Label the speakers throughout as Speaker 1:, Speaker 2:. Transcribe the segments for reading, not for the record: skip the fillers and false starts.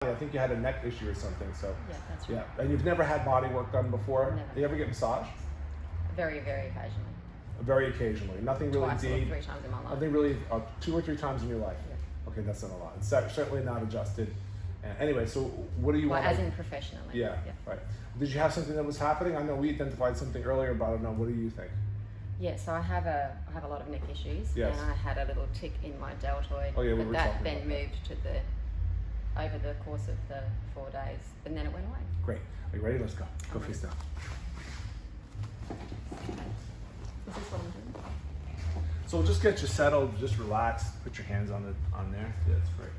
Speaker 1: I think you had a neck issue or something, so.
Speaker 2: Yeah, that's right.
Speaker 1: Yeah, and you've never had body work done before?
Speaker 2: Never.
Speaker 1: Do you ever get massage?
Speaker 2: Very, very occasionally.
Speaker 1: Very occasionally, nothing really
Speaker 2: Twice
Speaker 1: deep?
Speaker 2: or 3 times in my life.
Speaker 1: Nothing really, 2 or 3 times in your life?
Speaker 2: Yeah.
Speaker 1: Okay, that's not a lot. It's certainly not adjusted. Anyway, so what do you want?
Speaker 2: As in professionally.
Speaker 1: Yeah, right. Did you have something that was happening? I know we identified something earlier, but I don't know, what do you think?
Speaker 2: Yeah, so I have a lot of neck issues,
Speaker 1: Yes.
Speaker 2: and I had a little tick in my deltoid,
Speaker 1: Oh, yeah, we
Speaker 2: but
Speaker 1: were
Speaker 2: that
Speaker 1: talking
Speaker 2: then
Speaker 1: about that.
Speaker 2: moved to over the course of the 4 days, and then it went away.
Speaker 1: Great. Are you ready? Let's go. Go face down.
Speaker 2: Is this what I'm doing?
Speaker 1: So we'll just get you settled, just relax, put your hands on there. Yeah, that's great.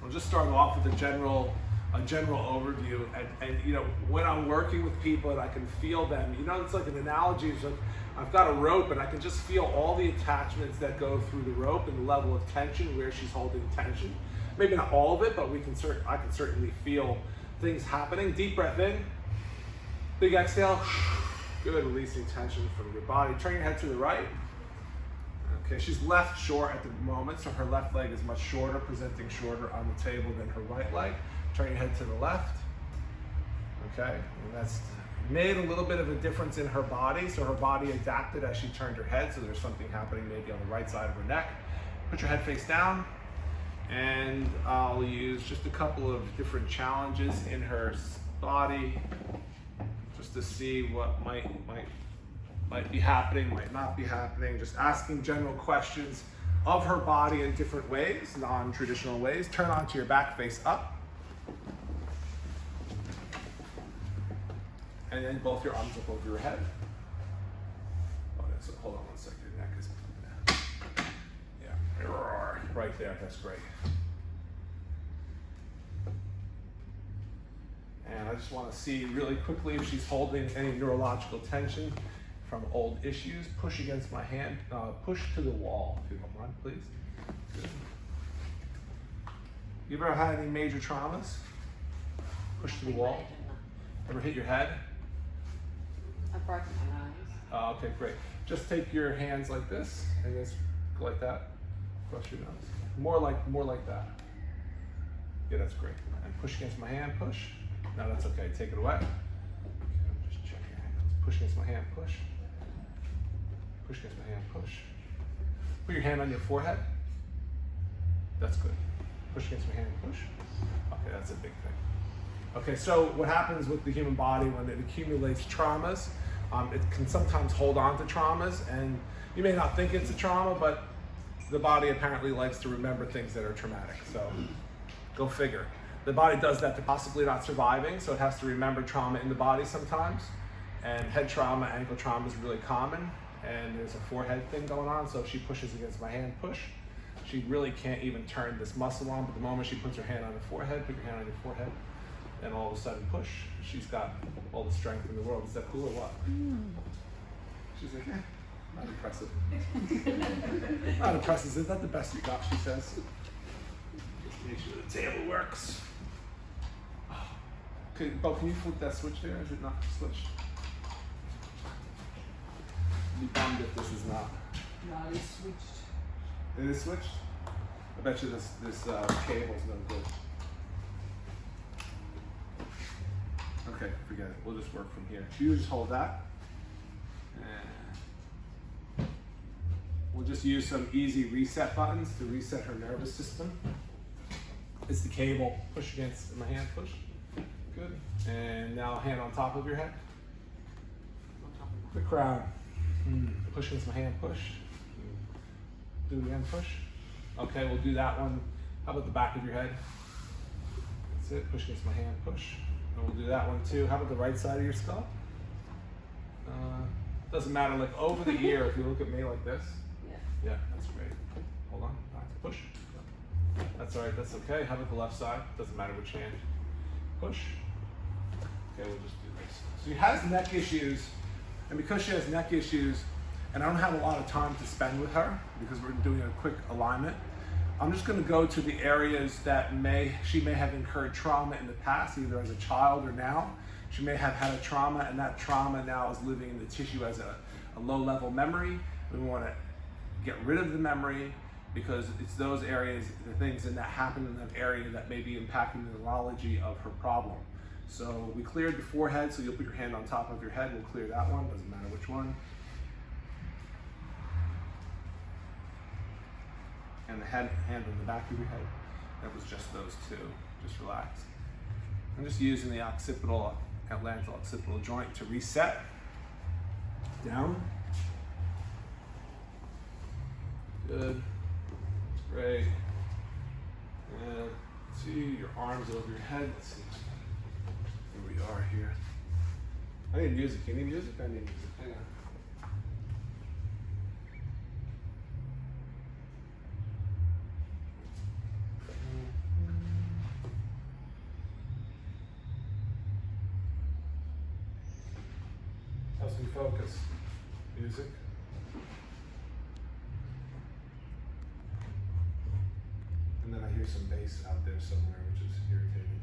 Speaker 1: We'll just start off with a general overview, and you know, when I'm working with people and I can feel them, you know, it's like an analogy. It's like I've got a rope and I can just feel all the attachments that go through the rope and the level of tension where she's holding tension. Maybe not all of it, but I can certainly feel things happening. Deep breath in, big exhale. Good, releasing tension from your body. Turn your head to the right. Okay, she's left short at the moment, so her left leg is much shorter, presenting shorter on the table than her right leg. Turn your head to the left. Okay, and that's made a little bit of a difference in her body, so her body adapted as she turned her head, so there's something happening maybe on the right side of her neck. Put your head face down, and I'll use just a couple of different challenges in her body, just to see what might be happening, might not be happening. Just asking general questions of her body in different ways, non-traditional ways. Turn onto your back, face up. And then both your arms up over your head. Oh, that's, hold on one second, your neck is, yeah, right there, that's great. And I just want to see really quickly if she's holding any neurological tension from old issues. Push against my hand, push to the wall, if you don't mind, please. Good. You ever had any major traumas? Push to the wall? Ever hit your head?
Speaker 2: I've broken my nose.
Speaker 1: Okay, great. Just take your hands like this, and just go like that, across your nose. More like that. Yeah, that's great. And push against my hand, push. No, that's okay, take it away. Okay, just check your hands. Push against my hand, push. Push against my hand, push. Put your hand on your forehead. That's good. Push against my hand, push. Okay, that's a big thing. Okay, so what happens with the human body when it accumulates traumas, it can sometimes hold on to traumas, and you may not think it's a trauma, but the body apparently likes to remember things that are traumatic, so go figure. The body does that to possibly not surviving, so it has to remember trauma in the body sometimes, and head trauma, ankle trauma is really common, and there's a forehead thing going on, so if she pushes against my hand, push. She really can't even turn this muscle on, but the moment she puts her hand on the forehead, put your hand on your forehead, and all of a sudden push. She's got all the strength in the world. Is that cool or what? She's like, not impressive. Not impressive. Is that the best you got, she says. Just make sure the table works. Okay, Bo, can you flip that switch there? Is it not switched? I'd be bummed if this is not.
Speaker 3: No, it's switched.
Speaker 1: It is switched? I bet you this cable's no good. Okay, forget it. We'll just work from here. You just hold that. And we'll just use some easy reset buttons to reset her nervous system. It's the cable. Push against my hand, push. Good. And now hand on top of your head. The crown. Push against my hand, push. Do it again, push. Okay, we'll do that one. How about the back of your head? That's it. Push against my hand, push. And we'll do that one too. How about the right side of your skull? Doesn't matter, like over the ear, if you look at me like this. Yeah, that's great. Hold on, push. That's all right, that's okay. How about the left side? Doesn't matter which hand. Push. Okay, we'll just do this. So she has neck issues, and because she has neck issues, and I don't have a lot of time to spend with her because we're doing a quick alignment, I'm just going to go to the areas that she may have incurred trauma in the past, either as a child or now. She may have had a trauma, and that trauma now is living in the tissue as a low-level memory. We want to get rid of the memory because it's those areas, the things that happen in that area that may be impacting the neurology of her problem. So we cleared the forehead, so you'll put your hand on top of your head. We'll clear that one, doesn't matter which one. And the hand on the back of your head. That was just those two. Just relax. I'm just using the atlantal occipital joint to reset. Down. Good. Great. And let's see your arms over your head. Let's see. Here we are here. I need music. You need music? I need music. Hang on. Helps me focus. Music. And then I hear some bass out there somewhere, which is irritating.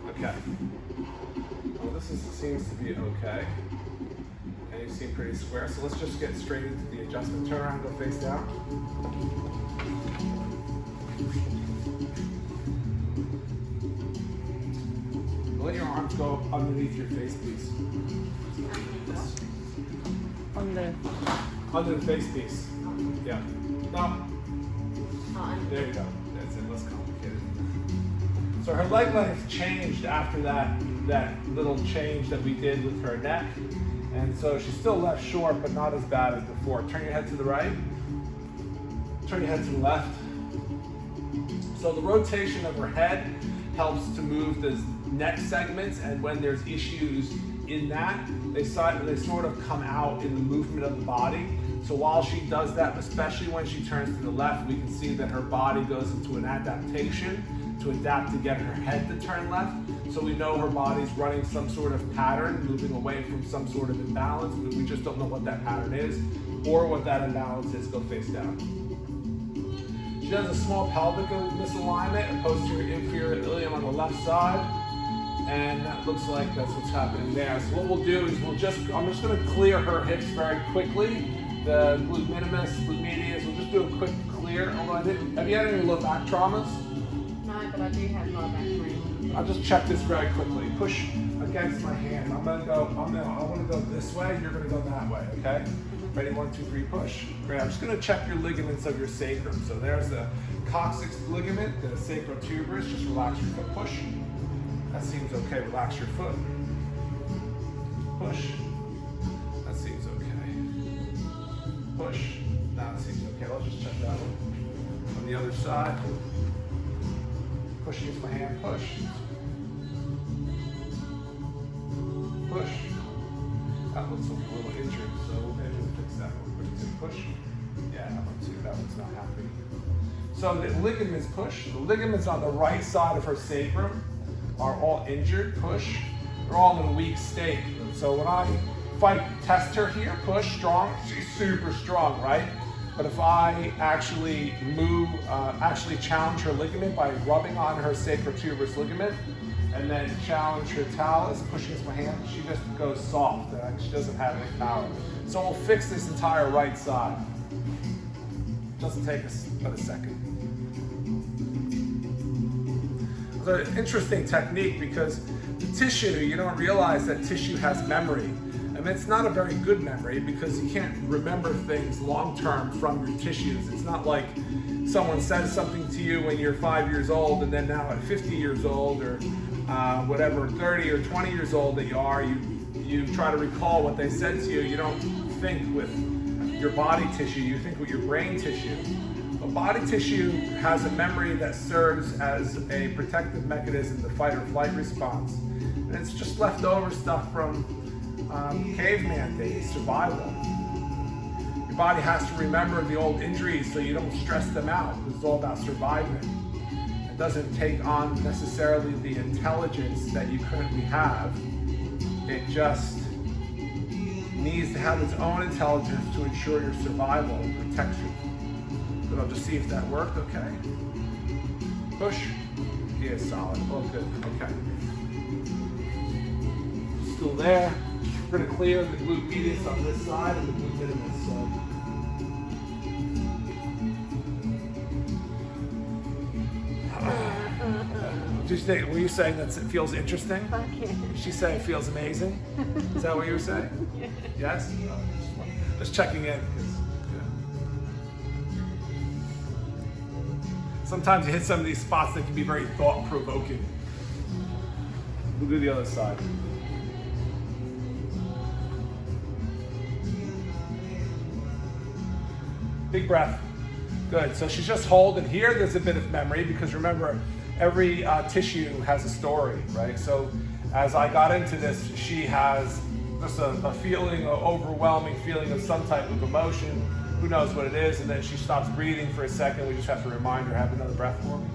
Speaker 1: Okay. Well, seems to be okay. And you seem pretty square. So let's just get straight into the adjustment. Turn around, go face down. Let your arms go underneath your face piece. Under the face piece. Yeah. No. There you go. That's it. Less complicated. So her leg length changed after that little change that we did with her neck. And so she's still left short, but not as bad as before. Turn your head to the right. Turn your head to the left. So the rotation of her head helps to move the neck segments, and when there's issues in that, they sort of come out in the movement of the body. So while she does that, especially when she turns to the left, we can see that her body goes into an adaptation to adapt to get her head to turn left. So we know her body's running some sort of pattern, moving away from some sort of imbalance. We just don't know what that pattern is or what that imbalance is. Go face down. She has a small pelvic misalignment, a posterior inferior ilium on the left side. And that looks like that's what's happening there. So what we'll do is I'm just going to clear her hips very quickly. The glute minimus, glute medius, we'll just do a quick clear. Have you had any low back traumas?
Speaker 2: No, but I do have low back pain.
Speaker 1: I'll just check this very quickly. Push against my hand. I want to go this way, you're going to go that way, okay? Ready, 1, 2, 3, push. Great, I'm just going to check your ligaments of your sacrum. So there's the coccyx ligament, the sacrotuberous, just relax your foot, push. That seems okay, relax your foot. Push. That seems okay. Push. Now it seems okay, let's just check that one. On the other side. Push against my hand, push. Push. That looks a little injured, so maybe we'll fix that one. Push. Yeah, that one too, that one's not happy. So the ligaments push. The ligaments on the right side of her sacrum are all injured, push. They're all in a weak state. So if I test her here, push, strong, she's super strong, right? But if I actually challenge her ligament by rubbing on her sacrotuberous ligament, and then challenge her talus, push against my hand, she just goes soft. She doesn't have any power. So we'll fix this entire right side. Doesn't take us but a second. It's an interesting technique because the tissue, you don't realize that tissue has memory. And it's not a very good memory because you can't remember things long-term from your tissues. It's not like someone says something to you when you're 5 years old and then now at 50 years old or whatever, 30 or 20 years old that you are, you try to recall what they said to you. You don't think with your body tissue, you think with your brain tissue. But body tissue has a memory that serves as a protective mechanism, the fight or flight response. And it's just leftover stuff from caveman days, survival. Your body has to remember the old injuries so you don't stress them out. It's all about surviving. It doesn't take on necessarily the intelligence that you currently have. It just needs to have its own intelligence to ensure your survival and protect you. But I'll just see if that worked, okay? Push. Yeah, solid. Oh, good. Okay. still there. We're gonna clear the glute medius on this side and the glute minimus. What did you think? Were you saying that it feels interesting?
Speaker 2: Fuck yeah.
Speaker 1: She said it feels amazing. Is that what you were saying? Yes? Just checking in. Sometimes you hit some of these spots that can be very thought-provoking. We'll do the other side. Big breath. Good. So she's just holding here. There's a bit of memory because remember, every tissue has a story, right? So as I got into this, she has just a feeling, an overwhelming feeling of some type of emotion. Who knows what it is? And then she stops breathing for a second. We just have to remind her, have another breath for me.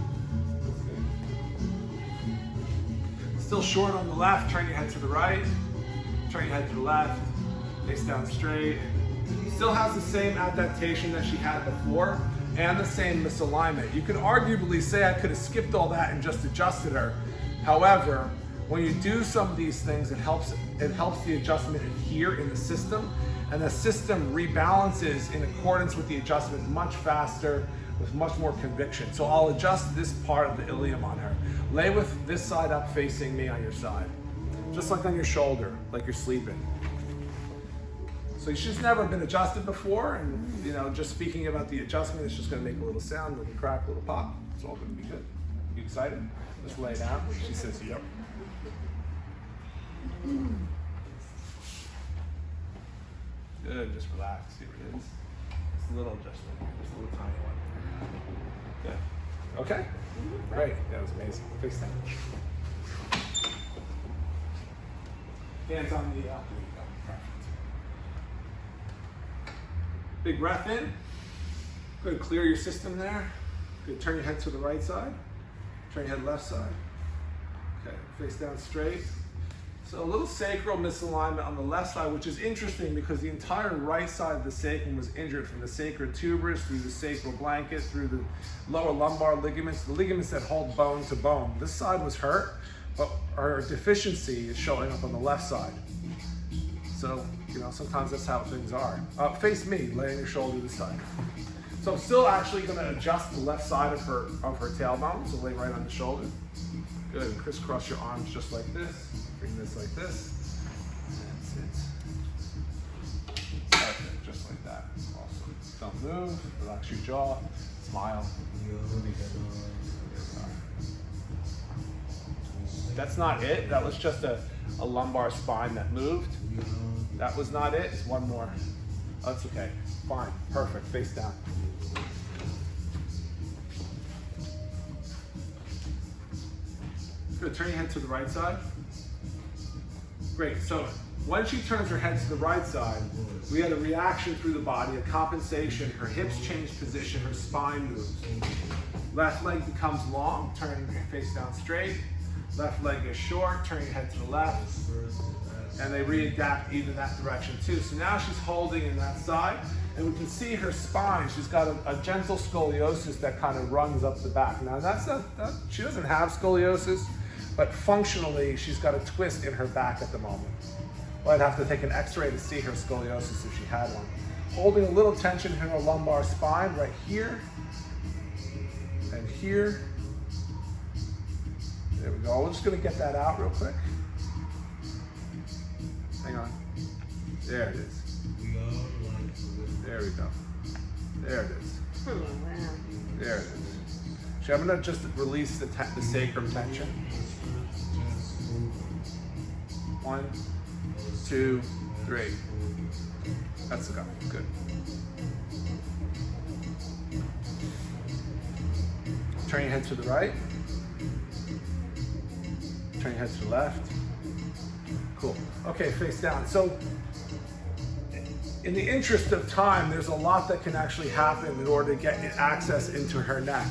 Speaker 1: Still short on the left. Turn your head to the right. Turn your head to the left. Face down straight. Still has the same adaptation that she had before and the same misalignment. You could arguably say I could have skipped all that and just adjusted her. However, when you do some of these things, it helps the adjustment adhere in the system, and the system rebalances in accordance with the adjustment much faster, with much more conviction. So I'll adjust this part of the ilium on her. Lay with this side up facing me on your side. Just like on your shoulder, like you're sleeping. So she's never been adjusted before, and just speaking about the adjustment, it's just gonna make a little sound, a little crack, a little pop. It's all gonna be good. You excited? Just lay down. She says, yep. Good, just relax, see what it is. Just a little adjustment, just a little tiny one. Good. Okay? Great, that was amazing. Face down. Hands on the, there you go, perfect. Big breath in. Good, clear your system there. Good, turn your head to the right side. Turn your head left side. Okay, face down straight. So a little sacral misalignment on the left side, which is interesting because the entire right side of the sacrum was injured from the sacral tuberous through the sacral blanket, through the lower lumbar ligaments, the ligaments that hold bone to bone. This side was hurt, but our deficiency is showing up on the left side. So, sometimes that's how things are. Face me, lay on your shoulder this side. So I'm still actually gonna adjust the left side of her tailbone, so lay right on the shoulder. Good, and crisscross your arms just like this. Bring this like this. That's it. Perfect, just like that. Awesome. Don't move, relax your jaw, smile. That's not it. That was just a lumbar spine that moved. That was not it. It's one more. Oh, that's okay. Fine. Perfect. Face down. Good. Turn your head to the right side. Great. So when she turns her head to the right side, we had a reaction through the body, a compensation. Her hips change position. Her spine moves. Left leg becomes long. Turn your face down straight. Left leg is short. Turn your head to the left. And they readapt even that direction too. So now she's holding in that side, and we can see her spine. She's got a gentle scoliosis that kind of runs up the back. Now she doesn't have scoliosis, but functionally she's got a twist in her back at the moment. Well, I'd have to take an x-ray to see her scoliosis if she had one. Holding a little tension in her lumbar spine right here and here. There we go. We're just gonna get that out real quick. Hang on. There it is. There we go. There it is.
Speaker 2: Oh, wow.
Speaker 1: There it is. So I'm gonna just release the sacrum tension. 1, 2, 3. That's the go. Good. Turn your head to the right. Turn your head to the left. Cool. Okay, face down. So in the interest of time, there's a lot that can actually happen in order to get access into her neck.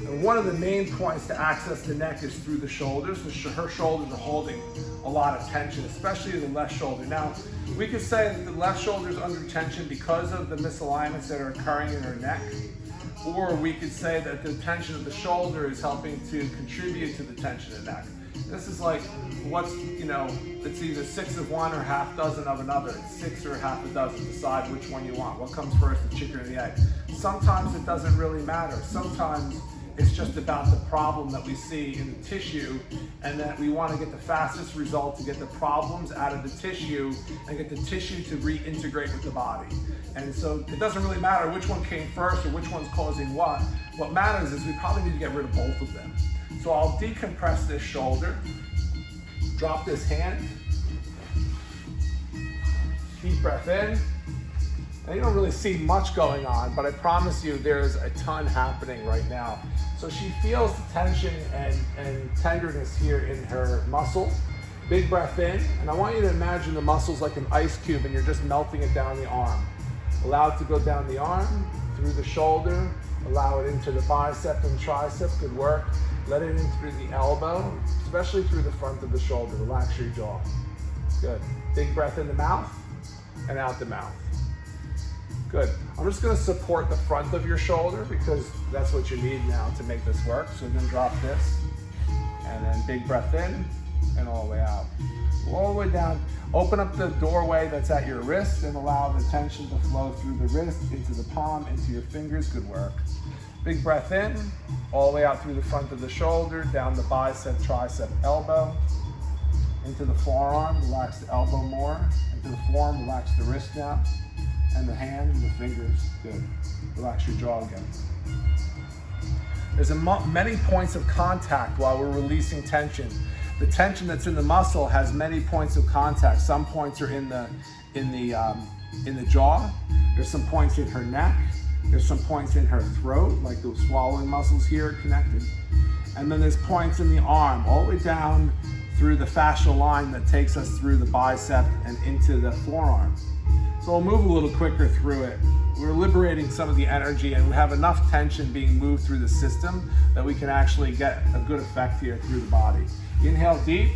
Speaker 1: And one of the main points to access the neck is through the shoulders. Her shoulders are holding a lot of tension, especially the left shoulder. Now, we could say that the left shoulder is under tension because of the misalignments that are occurring in her neck, or we could say that the tension of the shoulder is helping to contribute to the tension in the neck. This is like what's, you know, it's either 6 of one or half dozen of another. It's 6 or half a dozen. Decide which one you want. What comes first, the chicken or the egg? Sometimes it doesn't really matter. Sometimes it's just about the problem that we see in the tissue, and that we want to get the fastest result to get the problems out of the tissue and get the tissue to reintegrate with the body. And so it doesn't really matter which one came first or which one's causing what. What matters is we probably need to get rid of both of them. So I'll decompress this shoulder, drop this hand, deep breath in. Now you don't really see much going on, but I promise you there's a ton happening right now. So she feels the tension and tenderness here in her muscle. Big breath in, and I want you to imagine the muscle's like an ice cube and you're just melting it down the arm. Allow it to go down the arm, through the shoulder, allow it into the bicep and tricep, good work. Let it in through the elbow, especially through the front of the shoulder. Relax your jaw. Good. Big breath in the mouth and out the mouth. Good. I'm just going to support the front of your shoulder because that's what you need now to make this work. So then drop this, and then big breath in and all the way out. All the way down. Open up the doorway that's at your wrist and allow the tension to flow through the wrist, into the palm, into your fingers. Good work. Big breath in, all the way out through the front of the shoulder, down the bicep, tricep, elbow, into the forearm, relax the elbow more, into the forearm, relax the wrist now, and the hand and the fingers, good. Relax your jaw again. There's many points of contact while we're releasing tension. The tension that's in the muscle has many points of contact. Some points are in the jaw. There's some points in her neck. There's some points in her throat, like the swallowing muscles here are connected. And then there's points in the arm, all the way down through the fascial line that takes us through the bicep and into the forearm. So we'll move a little quicker through it. We're liberating some of the energy, and we have enough tension being moved through the system that we can actually get a good effect here through the body. Inhale deep.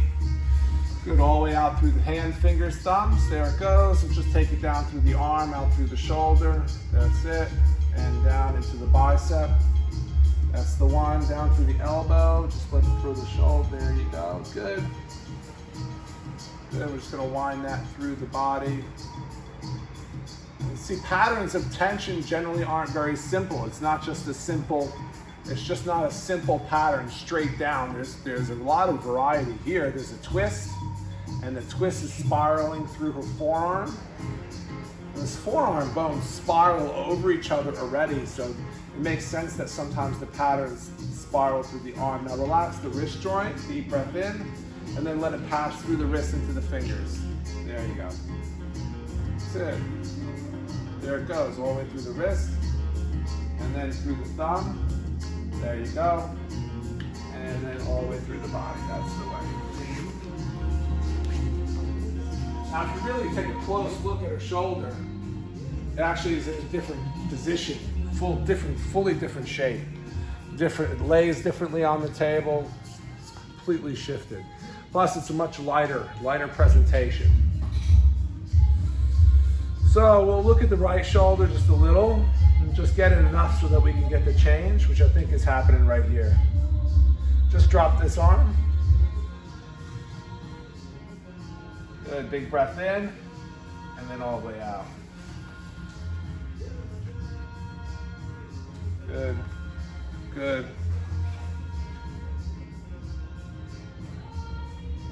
Speaker 1: Good, all the way out through the hand, fingers, thumbs. There it goes. And just take it down through the arm, out through the shoulder. That's it. And down into the bicep. That's the one. Down through the elbow. Just let it through the shoulder. There you go. Good. Good. We're just going to wind that through the body. And see, patterns of tension generally aren't very simple. It's not just a simple, it's just not a simple pattern straight down. There's a lot of variety here. There's a twist, and the twist is spiraling through her forearm. Those forearm bones spiral over each other already, so it makes sense that sometimes the patterns spiral through the arm. Now relax the wrist joint, deep breath in, and then let it pass through the wrist into the fingers. There you go. That's it. There it goes, all the way through the wrist, and then through the thumb. There you go. And then all the way through the body. That's the way. Now, if you really take a close look at her shoulder, it actually is in a different position, fully different shape. It lays differently on the table. It's completely shifted. Plus, it's a much lighter presentation. So we'll look at the right shoulder just a little, and just get it enough so that we can get the change, which I think is happening right here. Just drop this arm. Good, big breath in, and then all the way out. Good, good.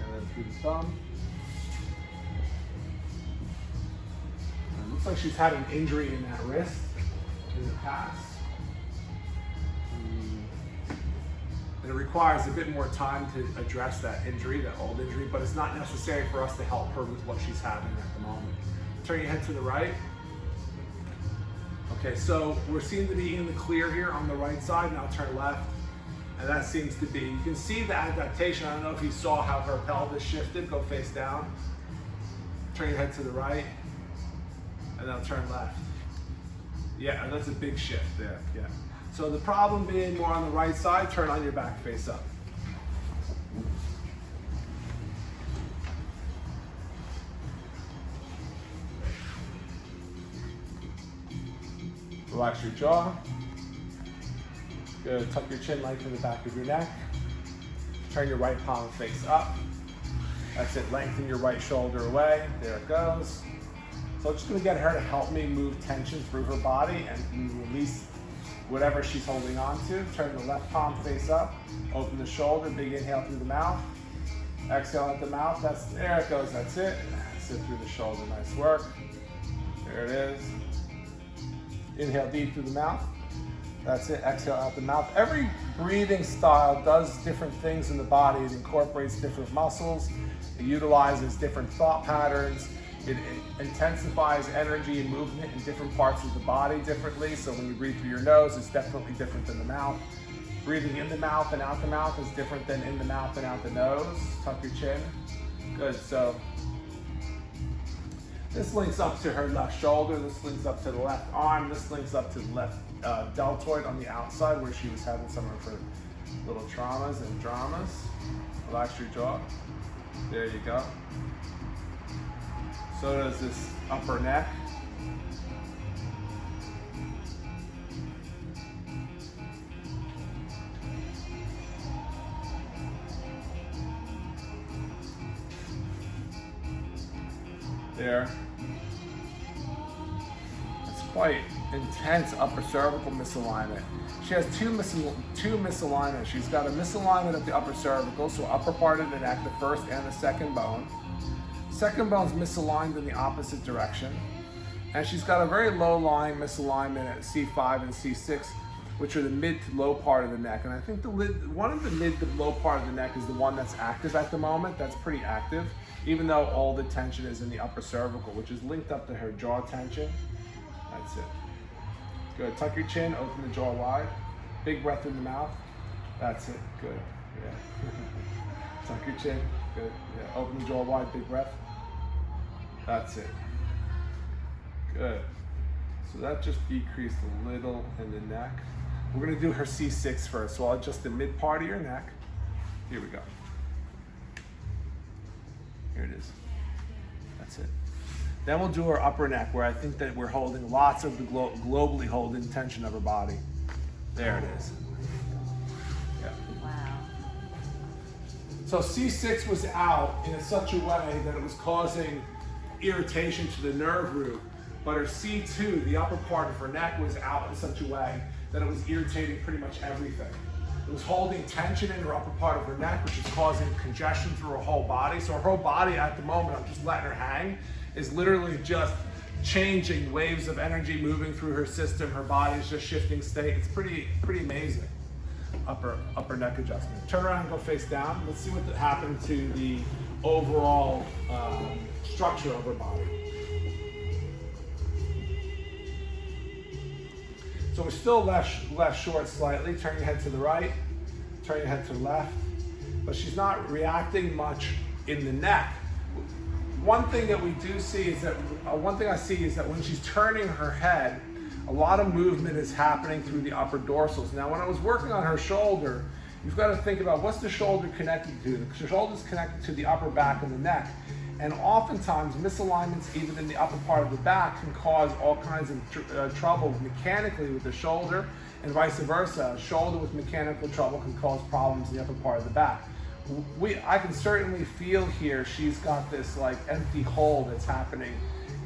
Speaker 1: And then through the thumb. Looks like she's had an injury in that wrist in the past. And it requires a bit more time to address that injury, that old injury, but it's not necessary for us to help her with what she's having at the moment. Turn your head to the right. Okay, so we seem to be in the clear here on the right side. Now turn left. And that seems to be, you can see the adaptation. I don't know if you saw how her pelvis shifted. Go face down. Turn your head to the right. And now turn left. Yeah, that's a big shift there, yeah. So the problem being more on the right side, turn on your back, face up. Relax your jaw. Good, tuck your chin, lengthen the back of your neck. Turn your right palm face up. That's it, lengthen your right shoulder away. There it goes. So I'm just gonna get her to help me move tension through her body and release whatever she's holding on to. Turn the left palm face up, open the shoulder, big inhale through the mouth. Exhale out the mouth, there it goes, that's it. Sit through the shoulder, nice work. There it is. Inhale deep through the mouth. That's it, exhale out the mouth. Every breathing style does different things in the body. It incorporates different muscles. It utilizes different thought patterns. It intensifies energy and movement in different parts of the body differently. So when you breathe through your nose, it's definitely different than the mouth. Breathing in the mouth and out the mouth is different than in the mouth and out the nose. Tuck your chin. Good, so this links up to her left shoulder. This links up to the left arm. This links up to the left deltoid on the outside where she was having some of her little traumas and dramas. Relax your jaw. There you go. So does this upper neck. There. It's quite intense upper cervical misalignment. She has two misalignments. She's got a misalignment of the upper cervical, so upper part of the neck, the first and the second bone. Second bone's misaligned in the opposite direction. And she's got a very low-lying misalignment at C5 and C6, which are the mid to low part of the neck. And I think one of the mid to low part of the neck is the one that's active at the moment. That's pretty active, even though all the tension is in the upper cervical, which is linked up to her jaw tension. That's it. Good, tuck your chin, open the jaw wide. Big breath in the mouth. That's it, good, yeah. Tuck your chin, good, yeah. Open the jaw wide, big breath. That's it. Good. So that just decreased a little in the neck. We're gonna do her C6 first. So I'll adjust the mid part of your neck. Here we go. Here it is. That's it. Then we'll do her upper neck, where I think that we're holding lots of the globally holding tension of her body. There it is. Yeah.
Speaker 2: Wow.
Speaker 1: So C6 was out in such a way that it was causing irritation to the nerve root, but her C2, the upper part of her neck, was out in such a way that it was irritating pretty much everything. It was holding tension in her upper part of her neck, which is causing congestion through her whole body. So her whole body at the moment, I'm just letting her hang, is literally just changing waves of energy moving through her system. Her body is just shifting state. It's pretty amazing. Upper neck adjustment. Turn around and go face down. Let's see what happened to the overall structure of her body. So we're still left short slightly. Turn your head to the right, turn your head to the left, but she's not reacting much in the neck. One thing that we do see is that, one thing I see is that when she's turning her head, a lot of movement is happening through the upper dorsals. Now, when I was working on her shoulder, you've got to think about what's the shoulder connected to. The shoulder's connected to the upper back and the neck. And oftentimes, misalignments even in the upper part of the back can cause all kinds of trouble mechanically with the shoulder, and vice versa. A shoulder with mechanical trouble can cause problems in the upper part of the back. I can certainly feel here she's got this like empty hole that's happening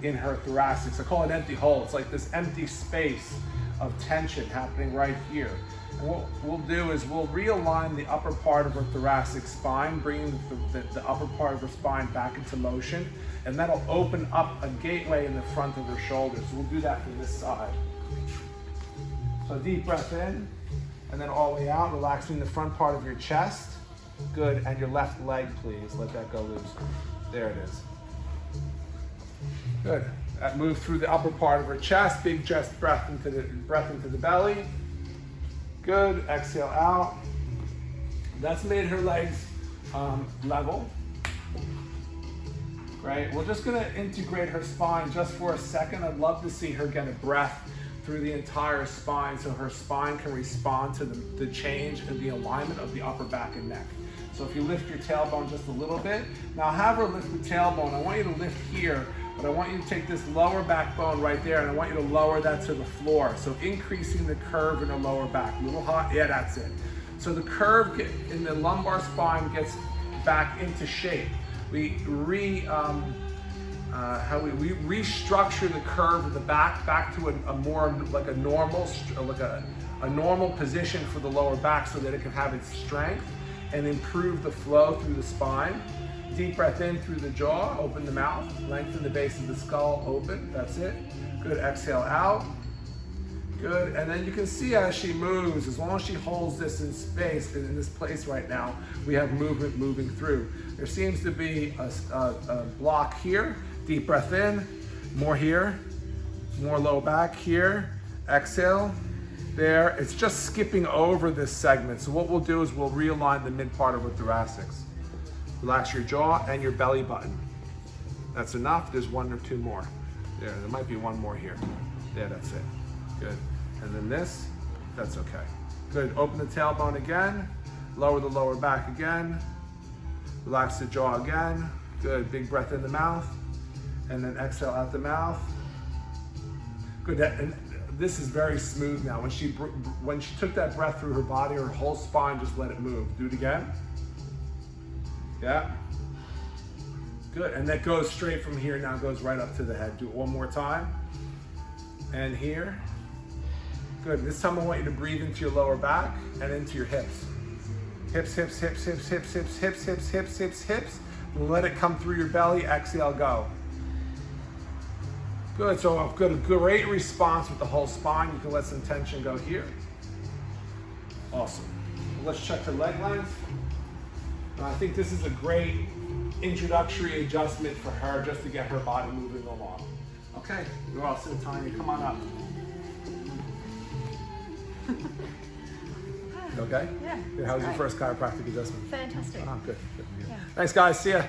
Speaker 1: in her thoracics. I call it empty hole. It's like this empty space of tension happening right here. And what we'll do is we'll realign the upper part of her thoracic spine, bringing the upper part of her spine back into motion, and that'll open up a gateway in the front of her shoulders. So we'll do that from this side. So deep breath in, and then all the way out, relaxing the front part of your chest. Good, and your left leg, please. Let that go loose. There it is. Good. That move through the upper part of her chest. Big chest breath into the belly. Good. Exhale out. That's made her legs level. Great. We're just going to integrate her spine just for a second. I'd love to see her get a breath through the entire spine so her spine can respond to the change in the alignment of the upper back and neck. So if you lift your tailbone just a little bit, now have her lift the tailbone. I want you to lift here, but I want you to take this lower back bone right there and I want you to lower that to the floor. So increasing the curve in her lower back. A little hot, yeah, that's it. So the curve in the lumbar spine gets back into shape. We restructure the curve of the back to a more like a normal, a normal position for the lower back so that it can have its strength and improve the flow through the spine. Deep breath in through the jaw, open the mouth, lengthen the base of the skull, open, that's it. Good, exhale out. Good, and then you can see as she moves, as long as she holds this in space, in this place right now, we have movement moving through. There seems to be a block here. Deep breath in, more here, more low back here, exhale, there. It's just skipping over this segment. So what we'll do is we'll realign the mid part of her thoracics. Relax your jaw and your belly button. That's enough, there's one or two more. There might be one more here. There, that's it, good. And then this, that's okay. Good, open the tailbone again, lower the lower back again, relax the jaw again. Good, big breath in the mouth, and then exhale out the mouth. Good, and this is very smooth now. When she took that breath through her body, her whole spine just let it move. Do it again. Yeah. Good, and that goes straight from here, now goes right up to the head. Do it one more time. And here. Good, this time I want you to breathe into your lower back and into your hips. Hips, hips, hips, hips, hips, hips, hips, hips, hips, hips, hips. Let it come through your belly, exhale, go. Good, so I've got a great response with the whole spine. You can let some tension go here. Awesome. Let's check the leg length. I think this is a great introductory adjustment for her just to get her body moving along. Okay, you're all set, Tania. Come on up. You okay?
Speaker 2: Yeah.
Speaker 1: Good. How was your first chiropractic adjustment?
Speaker 2: Fantastic.
Speaker 1: Oh, good. Good.
Speaker 2: Yeah.
Speaker 1: Thanks, guys. See ya.